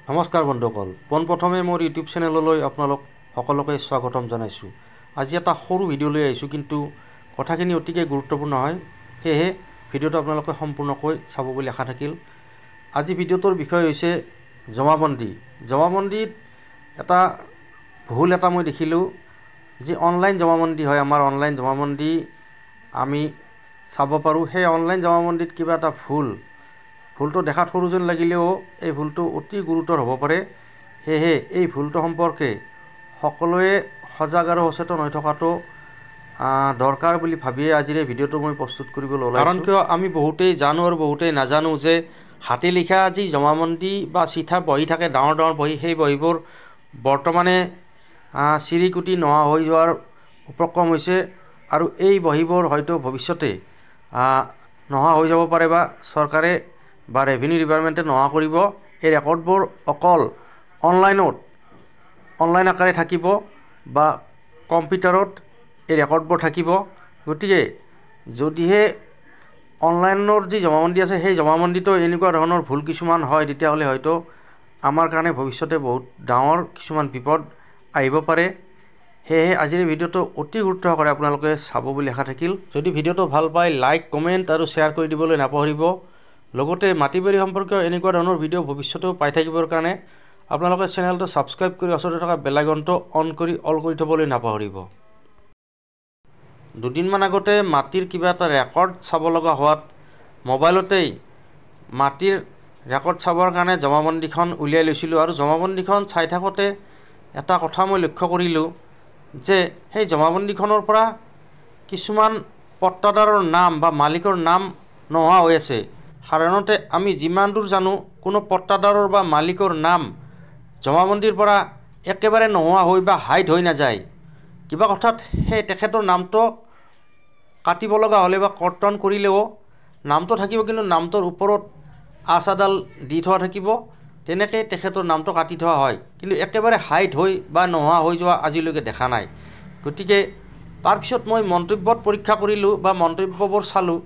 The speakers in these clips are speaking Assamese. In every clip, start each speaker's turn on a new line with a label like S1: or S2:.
S1: নমস্কাৰ বন্ধুসকল, পোনপ্ৰথমে মোৰ ইউটিউব চেনেললৈ আপোনালোক সকলোকে স্বাগতম জনাইছোঁ। আজি এটা সৰু ভিডিঅ' লৈ আহিছোঁ, কিন্তু কথাখিনি অতিকৈ গুৰুত্বপূৰ্ণ হয়, সেয়েহে ভিডিঅ'টো আপোনালোকে সম্পূৰ্ণকৈ চাব বুলি আশা থাকিল। আজি ভিডিঅ'টোৰ বিষয় হৈছে জমাবন্দী। জমাবন্দীত এটা ভুল মই দেখিলোঁ, যি অনলাইন জমাবন্দী হয়, আমাৰ অনলাইন জমাবন্দী আমি চাব পাৰোঁ। সেই অনলাইন জমাবন্দীত কিবা এটা ভুলটো দেখাত সৰু যেন লাগিলেও এই ভুলটো অতি গুৰুতৰ হ'ব পাৰে। সেয়েহে এই ভুলটো সম্পৰ্কে সকলোৱে সজাগ আৰু সচেতন হৈ থকাটো দৰকাৰ বুলি ভাবিয়ে আজিৰ এই ভিডিঅ'টো মই প্ৰস্তুত কৰিবলৈ ওলাইছোঁ। কাৰণ কিয় আমি বহুতেই জানো আৰু বহুতেই নাজানো যে হাতে লিখা যি জমাবন্দী বা চিঠা বহি থাকে, ডাঙৰ ডাঙৰ বহি, সেই বহিবোৰ বৰ্তমানে চিৰিকুটি নোহোৱা হৈ যোৱাৰ উপক্ৰম হৈছে আৰু এই বহিবোৰ হয়তো ভৱিষ্যতে নোহোৱা হৈ যাব পাৰে বা চৰকাৰে বা ৰেভিনিউ ডিপাৰ্টমেণ্টে নোহোৱা কৰিব। এই ৰেকৰ্ডবোৰ অকল অনলাইন আকাৰে থাকিব বা কম্পিউটাৰত এই ৰেকৰ্ডবোৰ থাকিব। গতিকে যদিহে অনলাইনৰ যি জমাবন্দী আছে, সেই জমাবন্দীটো এনেকুৱা ধৰণৰ ভুল কিছুমান হয়, তেতিয়াহ'লে হয়তো আমাৰ কাৰণে ভৱিষ্যতে বহুত ডাঙৰ কিছুমান বিপদ আহিব পাৰে। সেয়েহে আজিৰ এই ভিডিঅ'টো অতি গুৰুত্ব সহকাৰে আপোনালোকে চাব বুলি আশা থাকিল। যদি ভিডিঅ'টো ভাল পায়, লাইক, কমেণ্ট আৰু শ্বেয়াৰ কৰি দিবলৈ নাপাহৰিব। লগতে মাটি বাৰী সম্পৰ্কীয় এনেকুৱা ধৰণৰ ভিডিঅ' ভৱিষ্যতেও পাই থাকিবৰ কাৰণে আপোনালোকে চেনেলটো ছাবস্ক্ৰাইব কৰি ওচৰতে থকা বেল আইকনটো অল কৰি থ'বলৈ নাপাহৰিব। দুদিনমান আগতে মাটিৰ কিবা এটা ৰেকৰ্ড চাব লগা হোৱাত মোবাইলতেই মাটিৰ ৰেকৰ্ড চাবৰ কাৰণে জমাবন্দীখন উলিয়াই লৈছিলোঁ আৰু জমাবন্দীখন চাই থাকোঁতে এটা কথা মই লক্ষ্য কৰিলোঁ যে সেই জমাবন্দীখনৰ পৰা কিছুমান পট্টাদাৰৰ নাম বা মালিকৰ নাম নোহোৱা হৈ আছে। সাধাৰণতে আমি যিমান দূৰ জানো, কোনো পট্টাদাৰৰ বা মালিকৰ নাম জমাবন্দীৰ পৰা একেবাৰে নোহোৱা হৈ বা হাইড হৈ নাযায়। কিবা কথাত সেই তেখেতৰ নামটো কাটিব লগা হ'লে বা কৰ্তন কৰিলেও নামটো থাকিব, কিন্তু নামটোৰ ওপৰত আঁচডাল দি থোৱা থাকিব, তেনেকৈ তেখেতৰ নামটো কাটি থোৱা হয়, কিন্তু একেবাৰে হাইড হৈ বা নোহোৱা হৈ যোৱা আজিলৈকে দেখা নাই। গতিকে তাৰপিছত মই মন্তব্যত পৰীক্ষা কৰিলোঁ বা মন্তব্যবোৰ চালোঁ।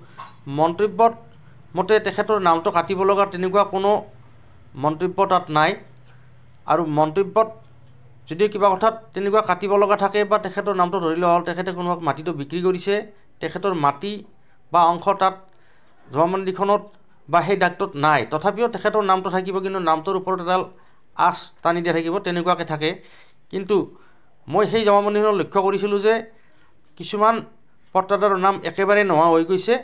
S1: মন্তব্যত মতে তেখেতৰ নামটো কাটিব লগা তেনেকুৱা কোনো মন্তব্য তাত নাই। আৰু মন্তব্যত যদি কিবা কথাত তেনেকুৱা কাটিব লগা থাকে বা তেখেতৰ নামটো ধৰি লোৱা হ'ল, তেখেতে কোনোবাক মাটিটো বিক্ৰী কৰিছে, তেখেতৰ মাটি বা অংশ তাত জমাবন্দীখনত বা সেই দাগটোত নাই, তথাপিও তেখেতৰ নামটো থাকিব, কিন্তু নামটোৰ ওপৰত এডাল আঁচ টানি দিয়া থাকিব, তেনেকুৱাকৈ থাকে। কিন্তু মই সেই জমাবন্দীখনত লক্ষ্য কৰিছিলোঁ যে কিছুমান পট্টাদাৰৰ নাম একেবাৰে নোহোৱা হৈ গৈছে,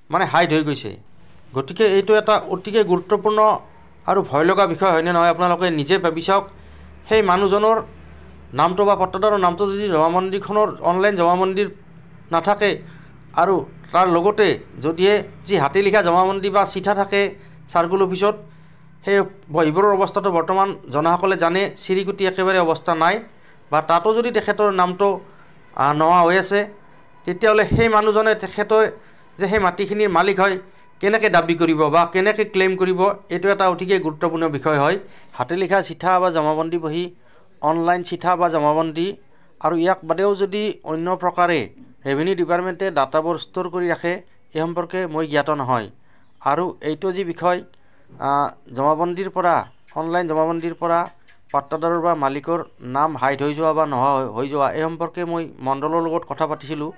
S1: মানে হাইড হৈ গৈছে। গতিকে এইটো এটা অতিকৈ গুৰুত্বপূৰ্ণ আৰু ভয় লগা বিষয় হয়নে নহয়, আপোনালোকে নিজে ভাবি চাওক। সেই মানুহজনৰ নামটো বা পট্টাদাৰৰ নামটো যদি জমাবন্দীখনৰ অনলাইন জমাবন্দীৰ নাথাকে আৰু তাৰ লগতে যদিহে যি হাতে লিখা জমাবন্দী বা চিঠা থাকে চাৰ্কুল অফিচত, সেই বহিবোৰৰ অৱস্থাটো বৰ্তমান জনাসকলে জানে, চিৰিকুটি একেবাৰে অৱস্থা নাই, বা তাতো যদি তেখেতৰ নামটো নোহোৱা হৈ আছে, তেতিয়াহ'লে সেই মানুহজনে তেখেতে যে সেই মাটিখিনিৰ মালিক হয় কেনেকৈ দাবী কৰিব বা কেনেকৈ ক্লেইম কৰিব, এইটো এটা অতিকৈ গুৰুত্বপূৰ্ণ বিষয় হয়। হাতে লিখা চিঠা বা জমাবন্দী বহি, অনলাইন চিঠা বা জমাবন্দী, আৰু ইয়াক বাদেও যদি অন্য প্ৰকাৰে ৰেভিনিউ ডিপাৰ্টমেণ্টে ডাটাবোৰ ষ্ট'ৰ কৰি ৰাখে, এই সম্পৰ্কে মই জ্ঞাত নহয়। আৰু এইটো যি বিষয় জমাবন্দীৰ পৰা, অনলাইন জমাবন্দীৰ পৰা পট্টাদাৰৰ বা মালিকৰ নাম হাইড হৈ যোৱা বা নোহোৱা হৈ যোৱা, এই সম্পৰ্কে মই মণ্ডলৰ লগত কথা পাতিছিলোঁ।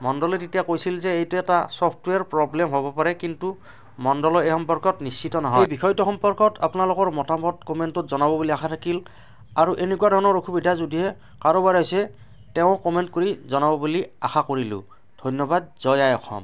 S1: মণ্ডলে তেতিয়া কৈছিল যে এইটো এটা ছফ্টৱেৰ প্ৰব্লেম হ'ব পাৰে, কিন্তু মণ্ডল এই সম্পৰ্কত নিশ্চিত নহয়। এই বিষয়টো সম্পৰ্কত আপোনালোকৰ মতামত কমেণ্টত জনাব বুলি আশা থাকিল। আৰু এনেকুৱা ধৰণৰ অসুবিধা যদিহে কাৰোবাৰ হৈছে, তেওঁ কমেণ্ট কৰি জনাব বুলি আশা কৰিলোঁ। ধন্যবাদ। জয় আই অসম।